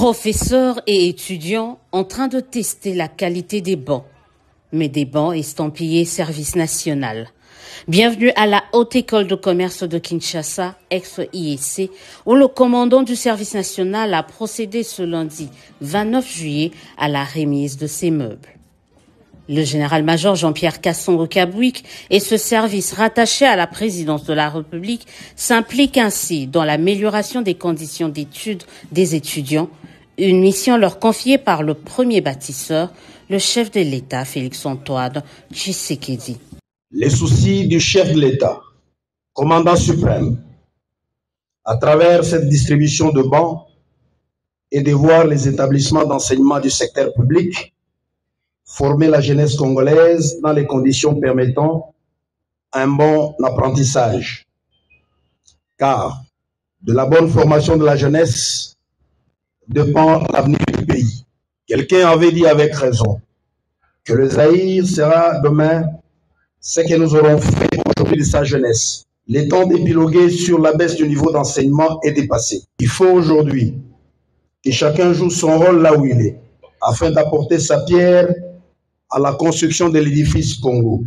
Professeurs et étudiants en train de tester la qualité des bancs, mais des bancs estampillés service national. Bienvenue à la Haute École de Commerce de Kinshasa, ex-IEC, où le commandant du service national a procédé ce lundi 29 juillet à la remise de ces meubles. Le général-major Jean-Pierre Kasongo-Kabwik et ce service rattaché à la présidence de la République s'impliquent ainsi dans l'amélioration des conditions d'études des étudiants, une mission leur confiée par le premier bâtisseur, le chef de l'État Félix-Antoine Tshisekedi. Les soucis du chef de l'État, commandant suprême, à travers cette distribution de bancs et de voir les établissements d'enseignement du secteur public former la jeunesse congolaise dans les conditions permettant un bon apprentissage. Car de la bonne formation de la jeunesse dépend l'avenir du pays. Quelqu'un avait dit avec raison que le Zaïre sera demain ce que nous aurons fait aujourd'hui de sa jeunesse. Le temps d'épiloguer sur la baisse du niveau d'enseignement est dépassé. Il faut aujourd'hui que chacun joue son rôle là où il est, afin d'apporter sa pierre à la construction de l'édifice Congo.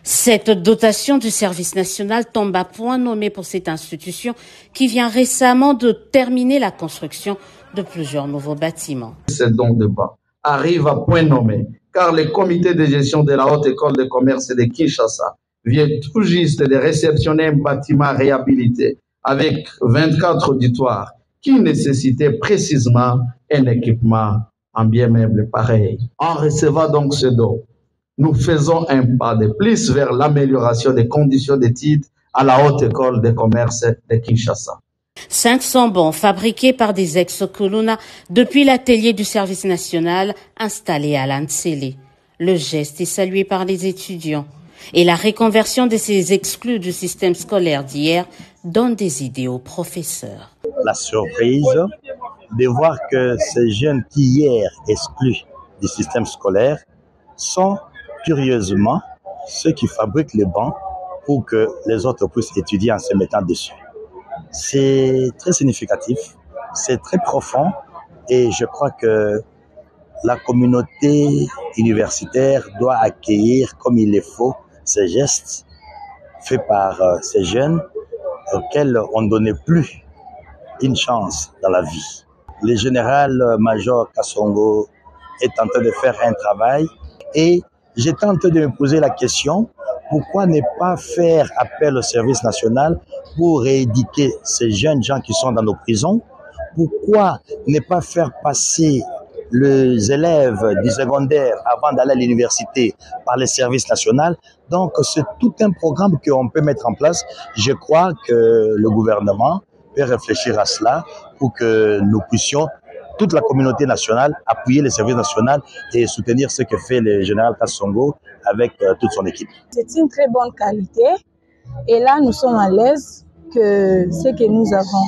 Cette dotation du service national tombe à point nommé pour cette institution qui vient récemment de terminer la construction de plusieurs nouveaux bâtiments. Ce don de banc arrive à point nommé car le comité de gestion de la Haute École de Commerce de Kinshasa vient tout juste de réceptionner un bâtiment réhabilité avec 24 auditoires qui nécessitait précisément un équipement en bien meuble pareil. En recevant donc ce don, nous faisons un pas de plus vers l'amélioration des conditions d'études à la Haute École de Commerce de Kinshasa. 500 bancs fabriqués par des ex-Kuluna depuis l'atelier du service national installé à Lansele. Le geste est salué par les étudiants et la reconversion de ces exclus du système scolaire d'hier donne des idées aux professeurs. La surprise de voir que ces jeunes qui hier exclus du système scolaire sont curieusement ceux qui fabriquent les bancs pour que les autres puissent étudier en se mettant dessus. C'est très significatif, c'est très profond et je crois que la communauté universitaire doit accueillir comme il le faut ces gestes faits par ces jeunes auxquels on ne donnait plus une chance dans la vie. Le général-major Kasongo est en train de faire un travail et j'étais en train de me poser la question, pourquoi ne pas faire appel au service national pour rééduquer ces jeunes gens qui sont dans nos prisons? Pourquoi ne pas faire passer les élèves du secondaire avant d'aller à l'université par le service national? Donc c'est tout un programme qu'on peut mettre en place. Je crois que le gouvernement peut réfléchir à cela pour que nous puissions, toute la communauté nationale, appuyer le service national et soutenir ce que fait le général Kasongo avec toute son équipe. C'est une très bonne qualité et là nous sommes à l'aise que ce que nous avons.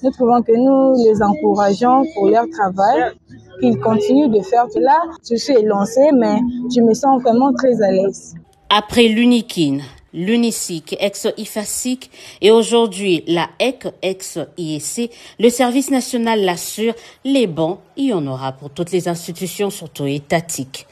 Nous trouvons que nous les encourageons pour leur travail, qu'ils continuent de faire cela. Je suis élancée mais je me sens vraiment très à l'aise. Après l'UNIKIN, l'UNISIC, ex-IFASIC et aujourd'hui la EC, ex-IEC, le service national l'assure, les bancs, il y en aura pour toutes les institutions, surtout étatiques.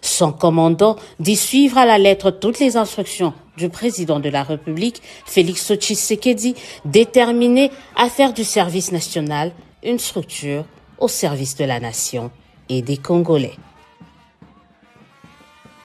Son commandant dit suivre à la lettre toutes les instructions du président de la République, Félix Tshisekedi, déterminé à faire du service national une structure au service de la nation et des Congolais.